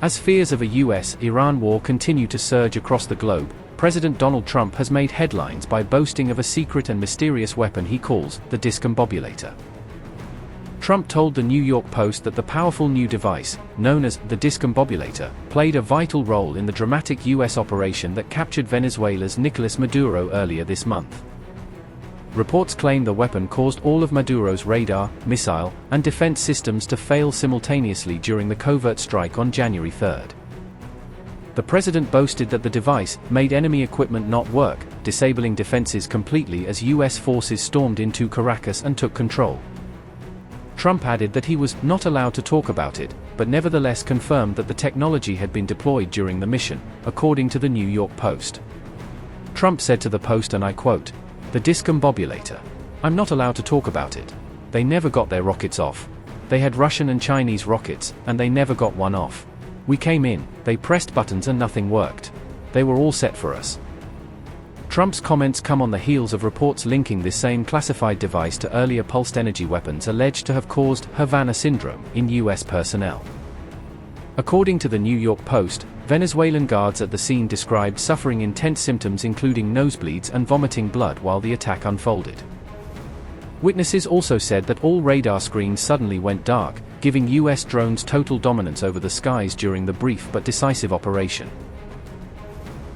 As fears of a US-Iran war continue to surge across the globe, President Donald Trump has made headlines by boasting of a secret and mysterious weapon he calls the Discombobulator. Trump told the New York Post that the powerful new device, known as the Discombobulator, played a vital role in the dramatic US operation that captured Venezuela's Nicolas Maduro earlier this month. Reports claim the weapon caused all of Maduro's radar, missile, and defense systems to fail simultaneously during the covert strike on January 3. The president boasted that the device made enemy equipment not work, disabling defenses completely as US forces stormed into Caracas and took control. Trump added that he was not allowed to talk about it, but nevertheless confirmed that the technology had been deployed during the mission, according to the New York Post. Trump said to the Post, and I quote, "The Discombobulator. I'm not allowed to talk about it. They never got their rockets off. They had Russian and Chinese rockets, and they never got one off. We came in, they pressed buttons and nothing worked. They were all set for us." Trump's comments come on the heels of reports linking this same classified device to earlier pulsed energy weapons alleged to have caused Havana syndrome in US personnel. According to the New York Post, Venezuelan guards at the scene described suffering intense symptoms including nosebleeds and vomiting blood while the attack unfolded. Witnesses also said that all radar screens suddenly went dark, giving US drones total dominance over the skies during the brief but decisive operation.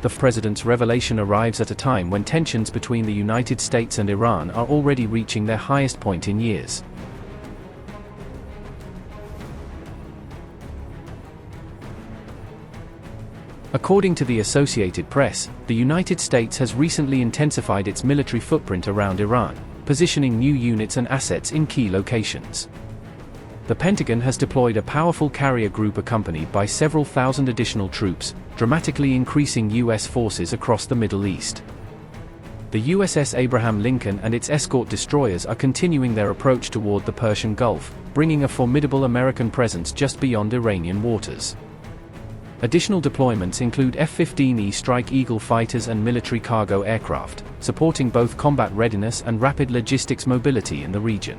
The president's revelation arrives at a time when tensions between the United States and Iran are already reaching their highest point in years. According to the Associated Press, the United States has recently intensified its military footprint around Iran, positioning new units and assets in key locations. The Pentagon has deployed a powerful carrier group accompanied by several thousand additional troops, dramatically increasing US forces across the Middle East. The USS Abraham Lincoln and its escort destroyers are continuing their approach toward the Persian Gulf, bringing a formidable American presence just beyond Iranian waters. Additional deployments include F-15E Strike Eagle fighters and military cargo aircraft, supporting both combat readiness and rapid logistics mobility in the region.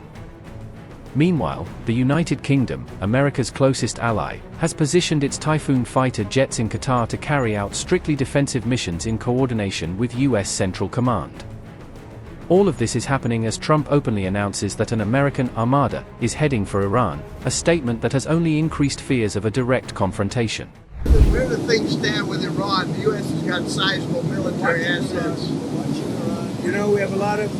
Meanwhile, the United Kingdom, America's closest ally, has positioned its Typhoon fighter jets in Qatar to carry out strictly defensive missions in coordination with US Central Command. All of this is happening as Trump openly announces that an American armada is heading for Iran, a statement that has only increased fears of a direct confrontation. Where do things stand with Iran? The U.S. has got sizable military assets. You know, we have a lot of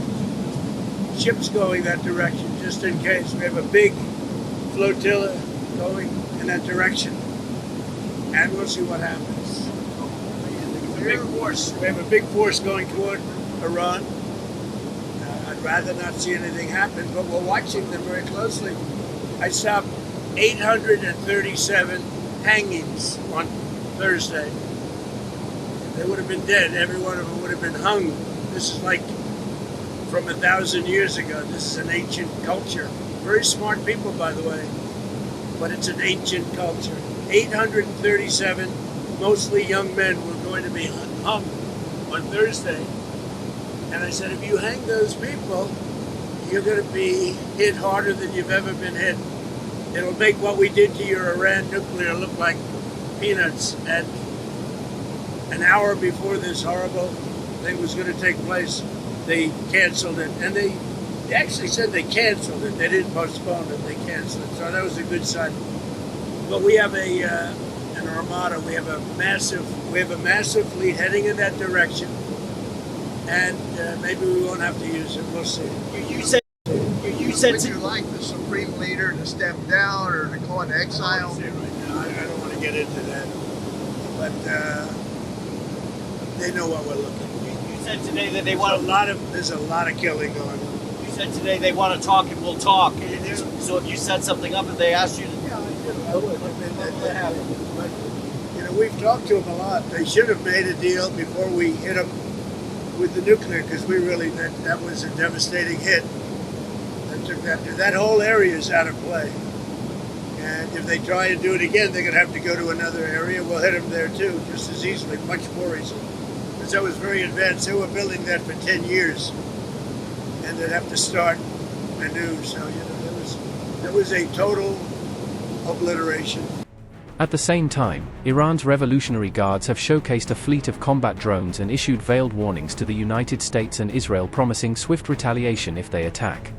ships going that direction, just in case. We have a big flotilla going in that direction. And we'll see what happens. Big force. We have a big force going toward Iran. I'd rather not see anything happen, but we're watching them very closely. I saw 837 hangings on Thursday. They would have been dead. Every one of them would have been hung. This is like from 1,000 years ago. This is an ancient culture. Very smart people, by the way, but it's an ancient culture. 837, mostly young men, were going to be hung on Thursday. And I said, if you hang those people, you're going to be hit harder than you've ever been hit. It'll make what we did to your Iran nuclear look like peanuts. And an hour before this horrible thing was going to take place, they canceled it. And they actually said they canceled it. They didn't postpone it. They canceled it. So that was a good sign. But we have an armada. We have a massive fleet heading in that direction. And maybe we won't have to use it. We'll see. Would you like the supreme leader to step down or to go into exile? Right now. I don't want to get into that. But they know what we're looking for. You said today that they want there's a lot of killing going on. You said today they want to talk and we'll talk. You do? So if you set something up and they asked you to... Yeah, I do. I would. But, you know, we've talked to them a lot. They should have made a deal before we hit them with the nuclear, because we really, that was a devastating hit. That whole area is out of play. And if they try to do it again, they're going to have to go to another area. We'll hit them there too, just as easily, much more easily. Because that was very advanced. They were building that for 10 years. And they'd have to start anew. So, you know, there was a total obliteration. At the same time, Iran's Revolutionary Guards have showcased a fleet of combat drones and issued veiled warnings to the United States and Israel, promising swift retaliation if they attack.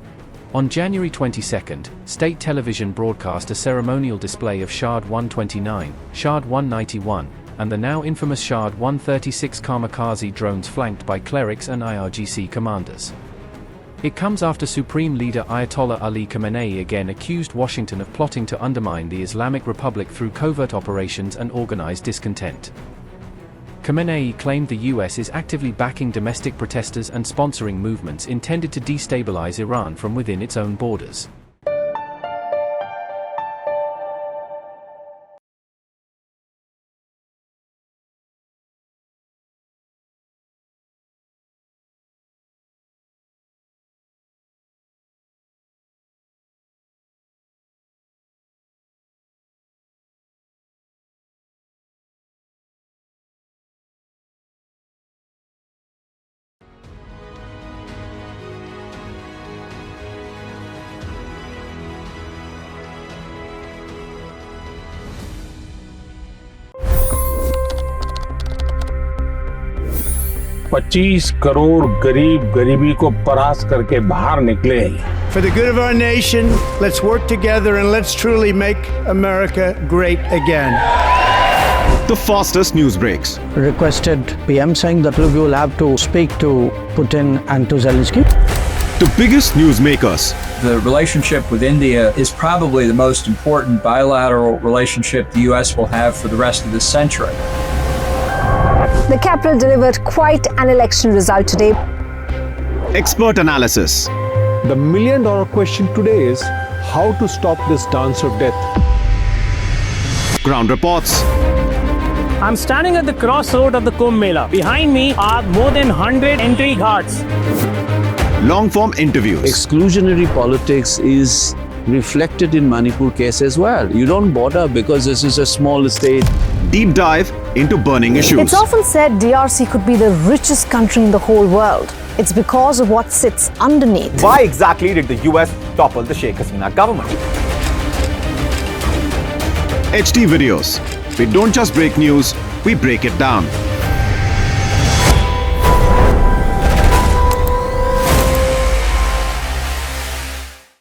On January 22, state television broadcast a ceremonial display of Shahd 129, Shahd 191, and the now infamous Shahd 136 kamikaze drones flanked by clerics and IRGC commanders. It comes after Supreme Leader Ayatollah Ali Khamenei again accused Washington of plotting to undermine the Islamic Republic through covert operations and organized discontent. Khamenei claimed the US is actively backing domestic protesters and sponsoring movements intended to destabilize Iran from within its own borders. $25 crore गरीब गरीबी को परास्त करके बाहर निकले। For the good of our nation, let's work together and let's truly make America great again. The fastest news breaks. Requested PM saying that look, you will have to speak to Putin and to Zelensky. The biggest news makers. The relationship with India is probably the most important bilateral relationship the US will have for the rest of this century. The capital delivered quite an election result today. Expert analysis. The million-dollar question today is how to stop this dance of death. Ground reports. I'm standing at the crossroad of the Kumbh Mela. Behind me are more than 100 entry ghats. Long-form interviews. Exclusionary politics is reflected in Manipur case as well. You don't bother because this is a small state. Deep dive into burning issues. It's often said DRC could be the richest country in the whole world. It's because of what sits underneath. Why exactly did the US topple the Sheikh Hasina government? HT videos. We don't just break news, we break it down.